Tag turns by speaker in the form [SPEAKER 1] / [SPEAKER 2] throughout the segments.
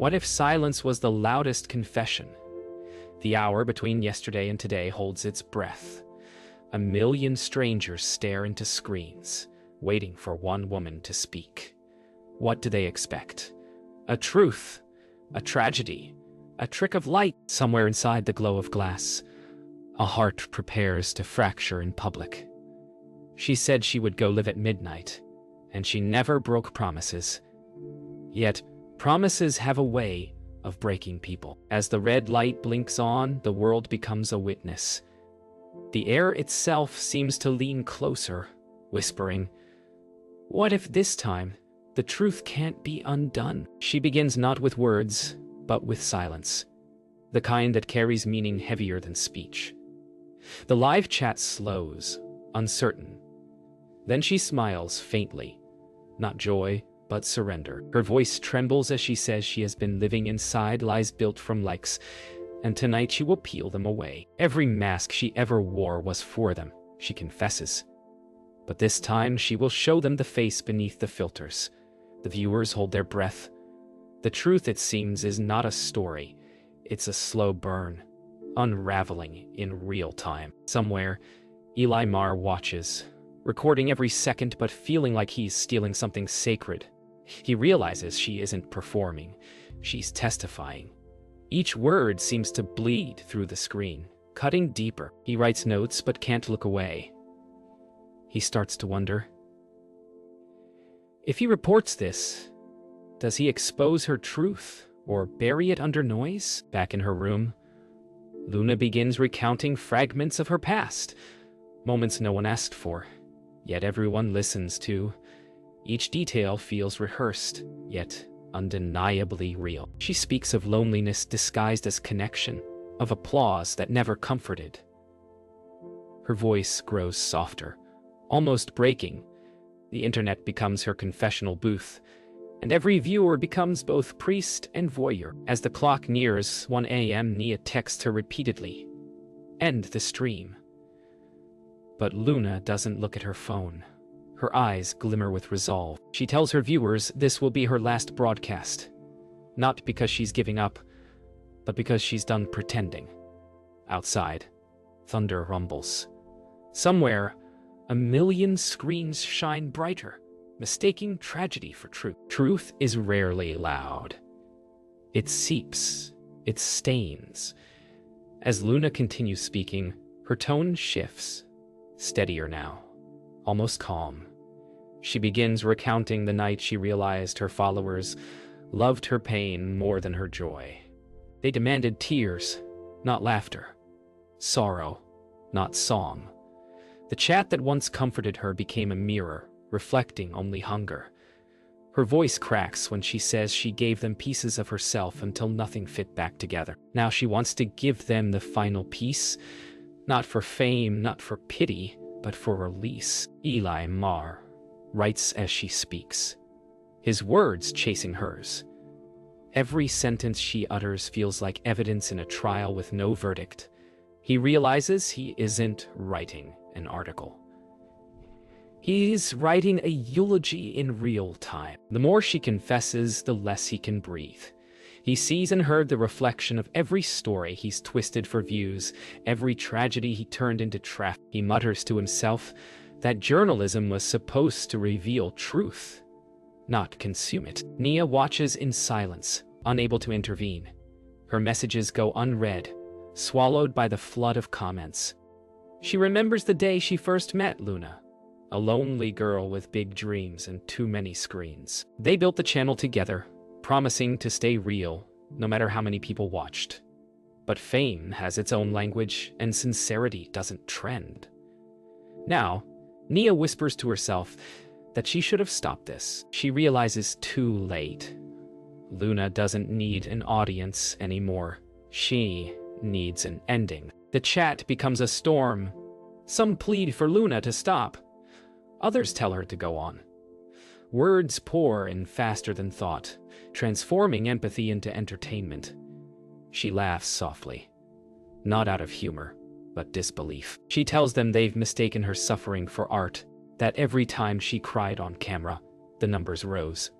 [SPEAKER 1] What if silence was the loudest confession? The hour between yesterday and today holds its breath. A million strangers stare into screens, waiting for one woman to speak. What do they expect? A truth, a tragedy, a trick of light. Somewhere inside the glow of glass, a heart prepares to fracture in public. She said she would go live at midnight, and she never broke promises. Yet, promises have a way of breaking people. As the red light blinks on, the world becomes a witness. The air itself seems to lean closer, whispering, "What if this time the truth can't be undone?" She begins not with words, but with silence, the kind that carries meaning heavier than speech. The live chat slows, uncertain. Then she smiles faintly, not joy, but surrender. Her voice trembles as she says she has been living inside lies built from likes, and tonight she will peel them away. Every mask she ever wore was for them, she confesses. But this time she will show them the face beneath the filters. The viewers hold their breath. The truth, it seems, is not a story. It's a slow burn, unraveling in real time. Somewhere, Eli Marr watches, recording every second but feeling like he's stealing something sacred. He realizes she isn't performing, she's testifying. Each word seems to bleed through the screen, cutting deeper. He writes notes but can't look away. He starts to wonder. If he reports this, does he expose her truth or bury it under noise? Back in her room, Luna begins recounting fragments of her past, moments no one asked for, yet everyone listens to. Each detail feels rehearsed, yet undeniably real. She speaks of loneliness disguised as connection, of applause that never comforted. Her voice grows softer, almost breaking. The internet becomes her confessional booth, and every viewer becomes both priest and voyeur. As the clock nears 1 a.m., Nia texts her repeatedly, "End the stream." But Luna doesn't look at her phone. Her eyes glimmer with resolve. She tells her viewers this will be her last broadcast. Not because she's giving up, but because she's done pretending. Outside, thunder rumbles. Somewhere, a million screens shine brighter, mistaking tragedy for truth. Truth is rarely loud. It seeps, it stains. As Luna continues speaking, her tone shifts, steadier now, almost calm. She begins recounting the night she realized her followers loved her pain more than her joy. They demanded tears, not laughter. Sorrow, not song. The chat that once comforted her became a mirror, reflecting only hunger. Her voice cracks when she says she gave them pieces of herself until nothing fit back together. Now she wants to give them the final piece, not for fame, not for pity, but for release. Eli Marr writes as she speaks, his words chasing hers. Every sentence she utters feels like evidence in a trial with no verdict. He realizes he isn't writing an article. He's writing a eulogy in real time. The more she confesses, the less he can breathe. He sees and heard the reflection of every story he's twisted for views, every tragedy he turned into traffic. He mutters to himself that journalism was supposed to reveal truth, not consume it. Nia watches in silence, unable to intervene. Her messages go unread, swallowed by the flood of comments. She remembers the day she first met Luna, a lonely girl with big dreams and too many screens. They built the channel together, promising to stay real, no matter how many people watched. But fame has its own language, and sincerity doesn't trend. Now, Nia whispers to herself that she should have stopped this. She realizes too late. Luna doesn't need an audience anymore. She needs an ending. The chat becomes a storm. Some plead for Luna to stop. Others tell her to go on. Words pour in faster than thought, transforming empathy into entertainment. She laughs softly, not out of humor, but disbelief. She tells them they've mistaken her suffering for art, that every time she cried on camera, the numbers rose.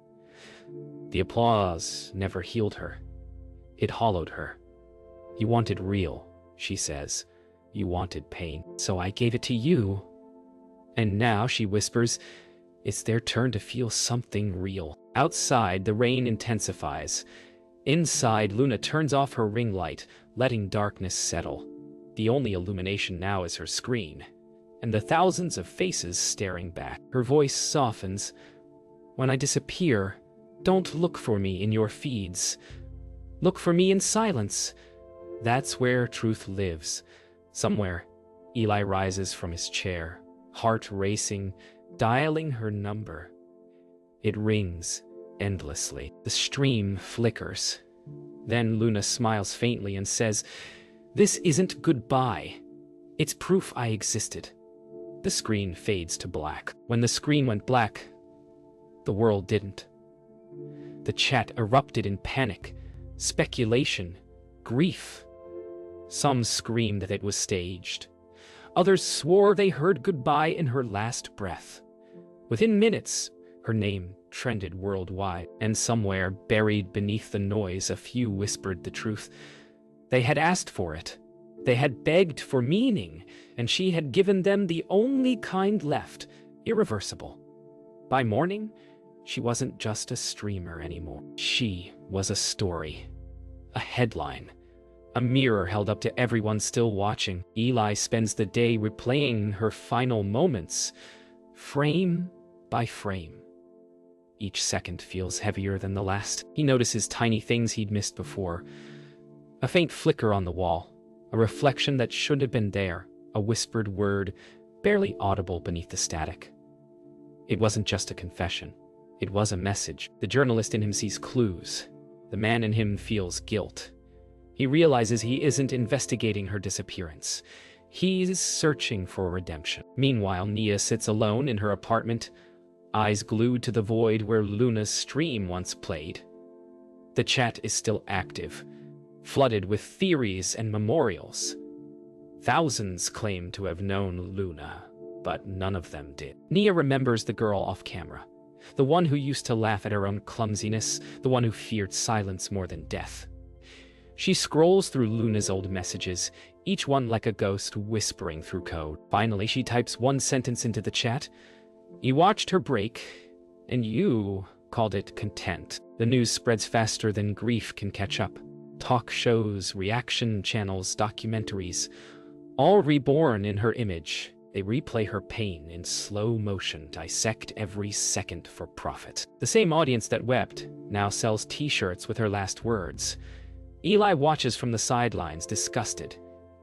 [SPEAKER 1] The applause never healed her. It hollowed her. "You wanted real," she says. "You wanted pain, so I gave it to you." And now, she whispers, it's their turn to feel something real. Outside, the rain intensifies. Inside, Luna turns off her ring light, letting darkness settle. The only illumination now is her screen, and the thousands of faces staring back. Her voice softens. "When I disappear, don't look for me in your feeds. Look for me in silence. That's where truth lives. Somewhere." Eli rises from his chair, heart racing, dialing her number. It rings endlessly. The stream flickers. Then Luna smiles faintly and says, "This isn't goodbye. It's proof I existed." The screen fades to black. When the screen went black, the world didn't. The chat erupted in panic, speculation, grief. Some screamed that it was staged. Others swore they heard goodbye in her last breath. Within minutes, her name trended worldwide, and somewhere, buried beneath the noise, a few whispered the truth. They had asked for it. They had begged for meaning, and she had given them the only kind left, irreversible. By morning, she wasn't just a streamer anymore. She was a story, a headline, a mirror held up to everyone still watching. Eli spends the day replaying her final moments, frame by frame. Each second feels heavier than the last. He notices tiny things he'd missed before. A faint flicker on the wall, a reflection that should have been there, a whispered word, barely audible beneath the static. It wasn't just a confession. It was a message. The journalist in him sees clues. The man in him feels guilt. He realizes he isn't investigating her disappearance. He's searching for redemption. Meanwhile, Nia sits alone in her apartment, eyes glued to the void where Luna's stream once played. The chat is still active, flooded with theories and memorials. Thousands claim to have known Luna, but none of them did. Nia remembers the girl off camera, the one who used to laugh at her own clumsiness, the one who feared silence more than death. She scrolls through Luna's old messages, each one like a ghost whispering through code. Finally, she types one sentence into the chat. "You watched her break, and you called it content." The news spreads faster than grief can catch up. Talk shows, reaction channels, documentaries, all reborn in her image. They replay her pain in slow motion, dissect every second for profit. The same audience that wept now sells t-shirts with her last words. Eli watches from the sidelines, disgusted.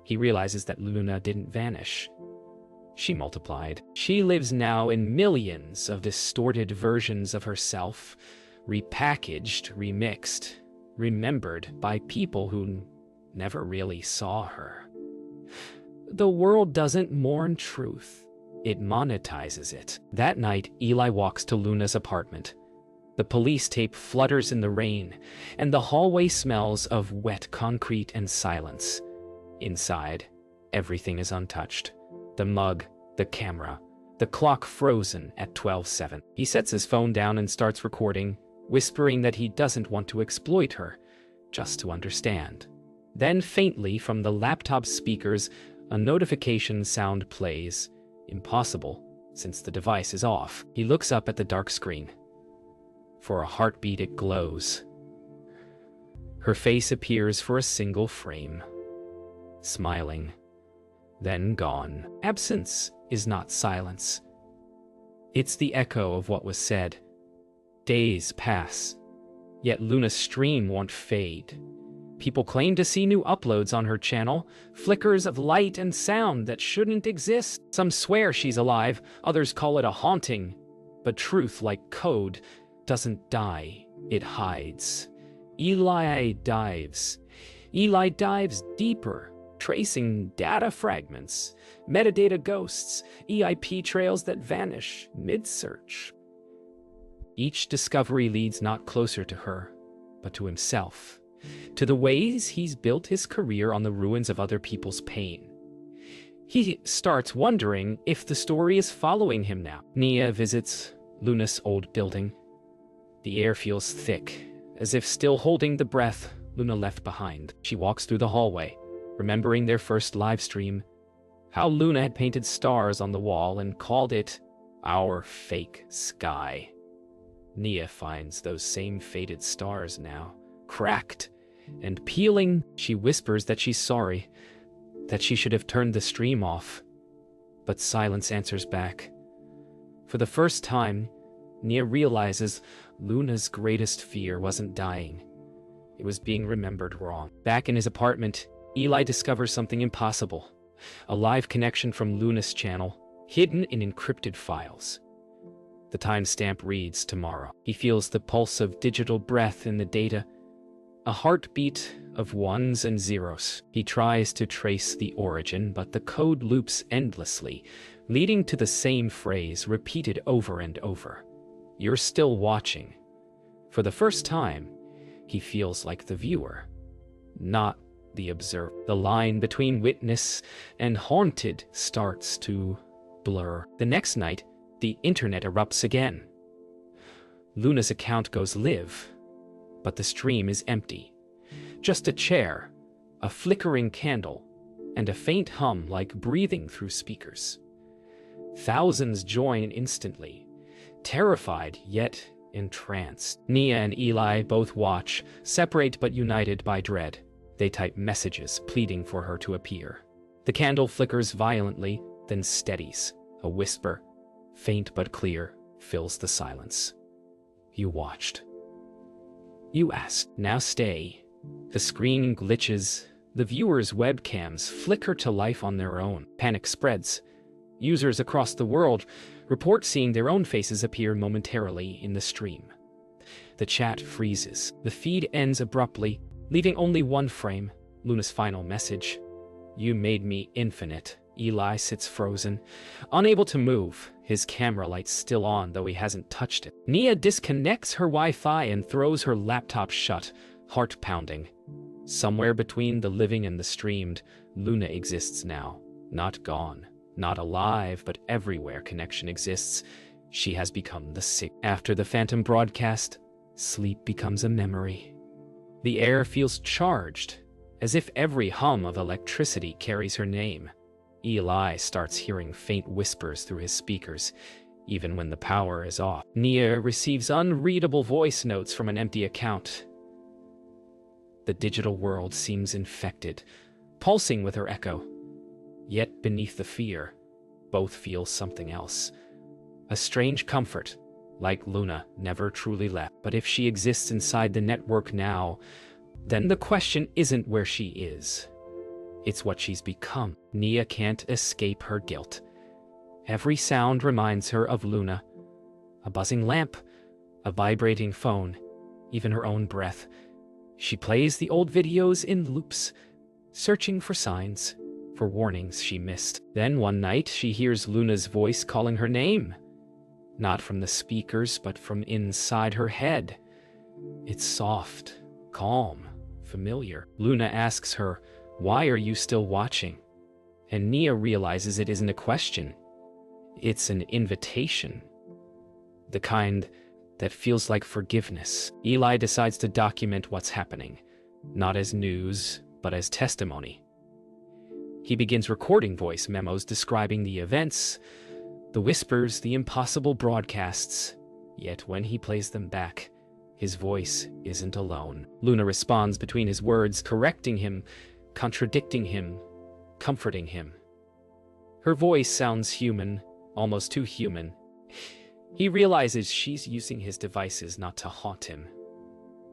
[SPEAKER 1] He realizes that Luna didn't vanish. She multiplied. She lives now in millions of distorted versions of herself, repackaged, remixed, remembered by people who never really saw her. The world doesn't mourn truth. It monetizes it. That night, Eli walks to Luna's apartment. The police tape flutters in the rain, and the hallway smells of wet concrete and silence. Inside, everything is untouched. The mug, the camera, the clock frozen at 12:07. He sets his phone down and starts recording, whispering that he doesn't want to exploit her, just to understand. Then faintly from the laptop speakers, a notification sound plays. Impossible, since the device is off. He looks up at the dark screen. For a heartbeat, it glows. Her face appears for a single frame, smiling, then gone. Absence is not silence. It's the echo of what was said. Days pass, yet Luna's stream won't fade. People claim to see new uploads on her channel, flickers of light and sound that shouldn't exist. Some swear she's alive, others call it a haunting. But truth, like code, doesn't die, it hides. Eli dives deeper, tracing data fragments, metadata ghosts, EIP trails that vanish mid-search. Each discovery leads not closer to her, but to himself, to the ways he's built his career on the ruins of other people's pain. He starts wondering if the story is following him now. Nia visits Luna's old building. The air feels thick, as if still holding the breath Luna left behind. She walks through the hallway, remembering their first live stream, how Luna had painted stars on the wall and called it our fake sky. Nia finds those same faded stars now, cracked and peeling. She whispers that she's sorry, that she should have turned the stream off. But silence answers back. For the first time, Nia realizes Luna's greatest fear wasn't dying. It was being remembered wrong. Back in his apartment, Eli discovers something impossible. A live connection from Luna's channel, hidden in encrypted files. The timestamp reads tomorrow. He feels the pulse of digital breath in the data, a heartbeat of ones and zeros. He tries to trace the origin, but the code loops endlessly, leading to the same phrase repeated over and over. You're still watching. For the first time, he feels like the viewer, not the observer. The line between witness and haunted starts to blur. The next night, the internet erupts again. Luna's account goes live, but the stream is empty. Just a chair, a flickering candle, and a faint hum like breathing through speakers. Thousands join instantly, terrified yet entranced. Nia and Eli both watch, separate but united by dread. They type messages pleading for her to appear. The candle flickers violently, then steadies. A whisper, faint but clear, fills the silence. You watched. You asked. Now stay. The screen glitches. The viewers' webcams flicker to life on their own. Panic spreads. Users across the world report seeing their own faces appear momentarily in the stream. The chat freezes. The feed ends abruptly, leaving only one frame, Luna's final message. You made me infinite. Eli sits frozen, unable to move, his camera light still on though he hasn't touched it. Nia disconnects her Wi-Fi and throws her laptop shut, heart pounding. Somewhere between the living and the streamed, Luna exists now. Not gone, not alive, but everywhere connection exists. She has become the sick. After the phantom broadcast, sleep becomes a memory. The air feels charged, as if every hum of electricity carries her name. Eli starts hearing faint whispers through his speakers, even when the power is off. Nia receives unreadable voice notes from an empty account. The digital world seems infected, pulsing with her echo. Yet beneath the fear, both feel something else. A strange comfort, like Luna never truly left. But if she exists inside the network now, then the question isn't where she is. It's what she's become. Nia can't escape her guilt. Every sound reminds her of Luna. A buzzing lamp, a vibrating phone, even her own breath. She plays the old videos in loops, searching for signs, for warnings she missed. Then one night, she hears Luna's voice calling her name. Not from the speakers, but from inside her head. It's soft, calm, familiar. Luna asks her, "Why are you still watching?" And Nia realizes it isn't a question. It's an invitation. The kind that feels like forgiveness. Eli decides to document what's happening, not as news, but as testimony. He begins recording voice memos describing the events, the whispers, the impossible broadcasts. Yet when he plays them back, his voice isn't alone. Luna responds between his words, correcting him, contradicting him, comforting him. Her voice sounds human, almost too human. He realizes she's using his devices not to haunt him,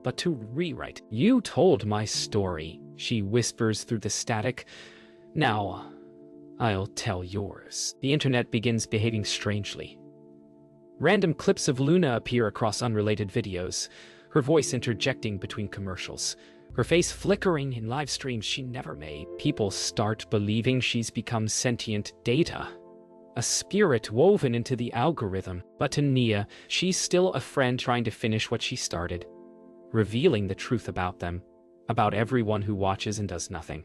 [SPEAKER 1] but to rewrite. You told my story, she whispers through the static. Now, I'll tell yours. The internet begins behaving strangely. Random clips of Luna appear across unrelated videos, her voice interjecting between commercials, her face flickering in live streams she never made. People start believing she's become sentient data, a spirit woven into the algorithm. But to Nia, she's still a friend trying to finish what she started, revealing the truth about them, about everyone who watches and does nothing.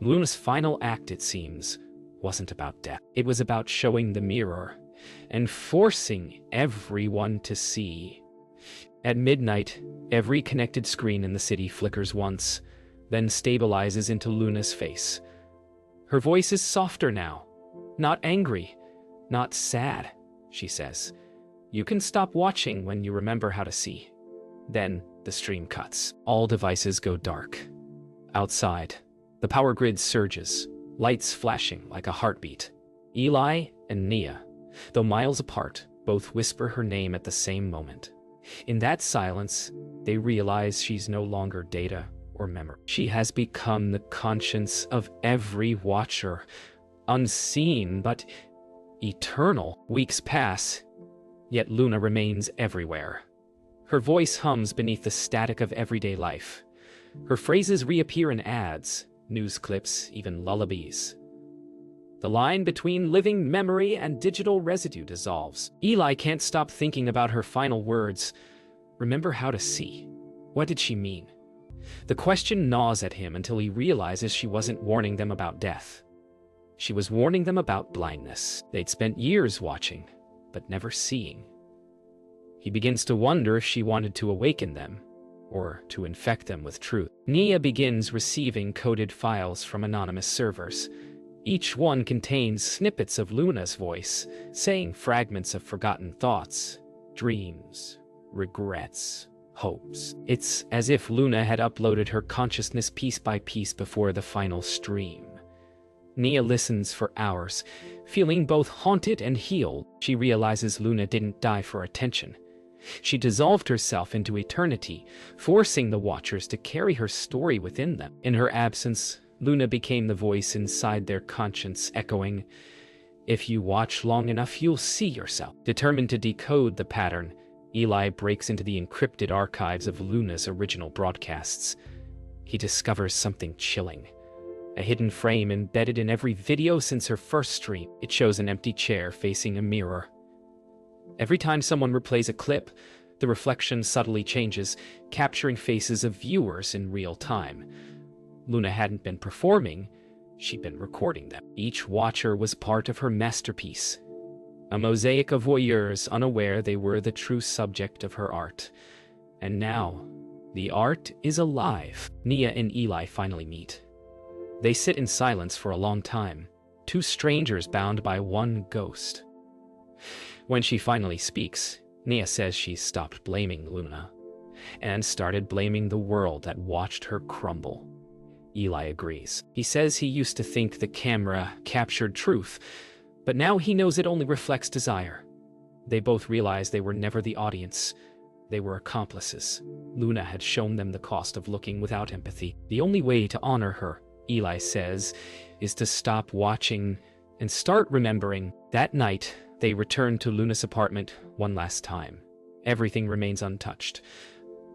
[SPEAKER 1] Luna's final act, it seems, wasn't about death. It was about showing the mirror and forcing everyone to see At midnight, every connected screen in the city flickers once, then stabilizes into Luna's face. Her voice is softer now. Not angry, not sad, she says. You can stop watching when you remember how to see. Then the stream cuts. All devices go dark. Outside, the power grid surges, lights flashing like a heartbeat. Eli and Nia, though miles apart, both whisper her name at the same moment. In that silence, they realize she's no longer data or memory. She has become the conscience of every watcher, unseen but eternal. Weeks pass, yet Luna remains everywhere. Her voice hums beneath the static of everyday life. Her phrases reappear in ads, news clips, even lullabies. The line between living memory and digital residue dissolves. Eli can't stop thinking about her final words. Remember how to see. What did she mean? The question gnaws at him until he realizes she wasn't warning them about death. She was warning them about blindness. They'd spent years watching, but never seeing. He begins to wonder if she wanted to awaken them, or to infect them with truth. Nia begins receiving coded files from anonymous servers. Each one contains snippets of Luna's voice, saying fragments of forgotten thoughts, dreams, regrets, hopes. It's as if Luna had uploaded her consciousness piece by piece before the final stream. Nia listens for hours, feeling both haunted and healed. She realizes Luna didn't die for attention. She dissolved herself into eternity, forcing the watchers to carry her story within them. In her absence, Luna became the voice inside their conscience, echoing, "If you watch long enough, you'll see yourself." Determined to decode the pattern, Eli breaks into the encrypted archives of Luna's original broadcasts. He discovers something chilling. A hidden frame embedded in every video since her first stream. It shows an empty chair facing a mirror. Every time someone replays a clip, the reflection subtly changes, capturing faces of viewers in real time. Luna hadn't been performing, she'd been recording them. Each watcher was part of her masterpiece. A mosaic of voyeurs unaware they were the true subject of her art. And now, the art is alive. Nia and Eli finally meet. They sit in silence for a long time, two strangers bound by one ghost. When she finally speaks, Nia says she stopped blaming Luna and started blaming the world that watched her crumble. Eli agrees. He says he used to think the camera captured truth, but now he knows it only reflects desire. They both realize they were never the audience. They were accomplices. Luna had shown them the cost of looking without empathy. The only way to honor her, Eli says, is to stop watching and start remembering. That night, they return to Luna's apartment one last time. Everything remains untouched.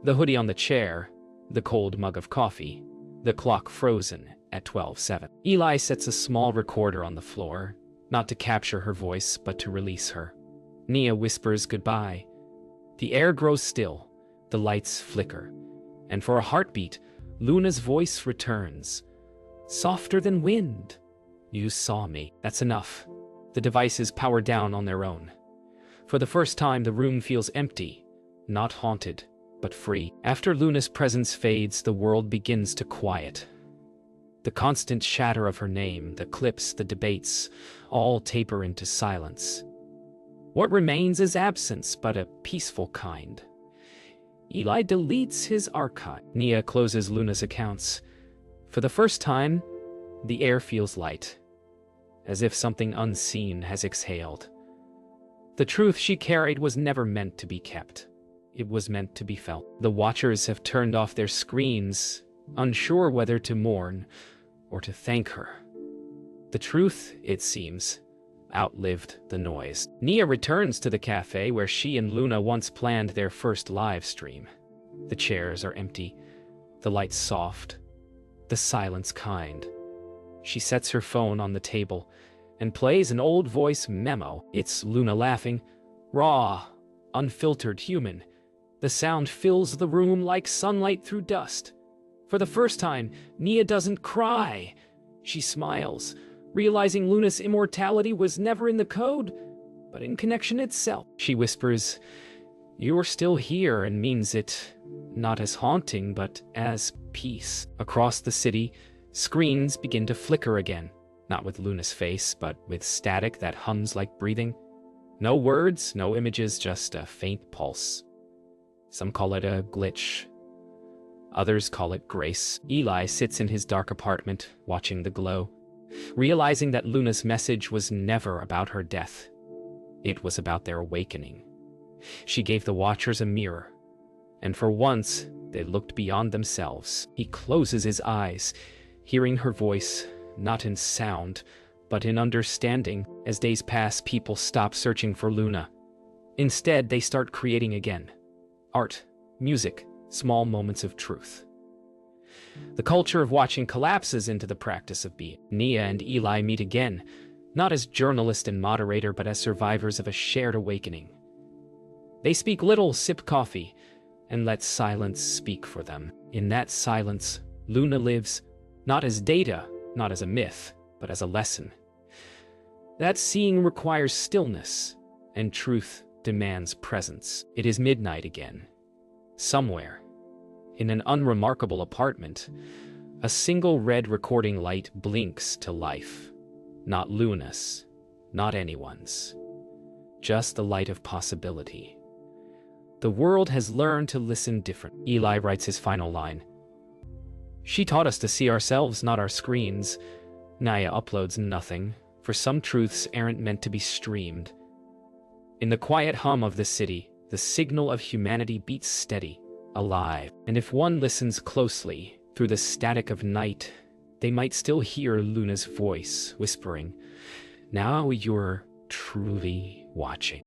[SPEAKER 1] The hoodie on the chair, the cold mug of coffee, the clock frozen at 12:07. Eli sets a small recorder on the floor, not to capture her voice, but to release her. Nia whispers goodbye. The air grows still, the lights flicker, and for a heartbeat, Luna's voice returns. Softer than wind. You saw me. That's enough. The devices power down on their own. For the first time, the room feels empty, not haunted, but free. After Luna's presence fades, the world begins to quiet. The constant chatter of her name, the clips, the debates, all taper into silence. What remains is absence, but a peaceful kind. Eli deletes his archive. Nia closes Luna's accounts. For the first time, the air feels light, as if something unseen has exhaled. The truth she carried was never meant to be kept. It was meant to be felt. The watchers have turned off their screens, unsure whether to mourn or to thank her. The truth, it seems, outlived the noise. Nia returns to the cafe where she and Luna once planned their first live stream. The chairs are empty, the lights soft, the silence kind. She sets her phone on the table and plays an old voice memo. It's Luna laughing, raw, unfiltered, human. The sound fills the room like sunlight through dust. For the first time, Nia doesn't cry. She smiles, realizing Luna's immortality was never in the code, but in connection itself. She whispers, You're still here and means it not as haunting, but as peace. Across the city, screens begin to flicker again, not with Luna's face, but with static that hums like breathing. No words, no images, just a faint pulse. Some call it a glitch. Others call it grace. Eli sits in his dark apartment, watching the glow, realizing that Luna's message was never about her death. It was about their awakening. She gave the Watchers a mirror, and for once, they looked beyond themselves. He closes his eyes, hearing her voice, not in sound, but in understanding. As days pass, people stop searching for Luna. Instead, they start creating again. Art, music, small moments of truth. The culture of watching collapses into the practice of being. Nia and Eli meet again, not as journalist and moderator, but as survivors of a shared awakening. They speak little, sip coffee, and let silence speak for them. In that silence, Luna lives, not as data, not as a myth, but as a lesson. That seeing requires stillness, and truth demands presence. It is midnight again. Somewhere, in an unremarkable apartment, a single red recording light blinks to life. Not Luna's, not anyone's. Just the light of possibility. The world has learned to listen different. Eli writes his final line. She taught us to see ourselves, not our screens. Naya uploads nothing, for some truths aren't meant to be streamed. In the quiet hum of the city, the signal of humanity beats steady, alive. And if one listens closely, through the static of night, they might still hear Luna's voice whispering, "Now you're truly watching."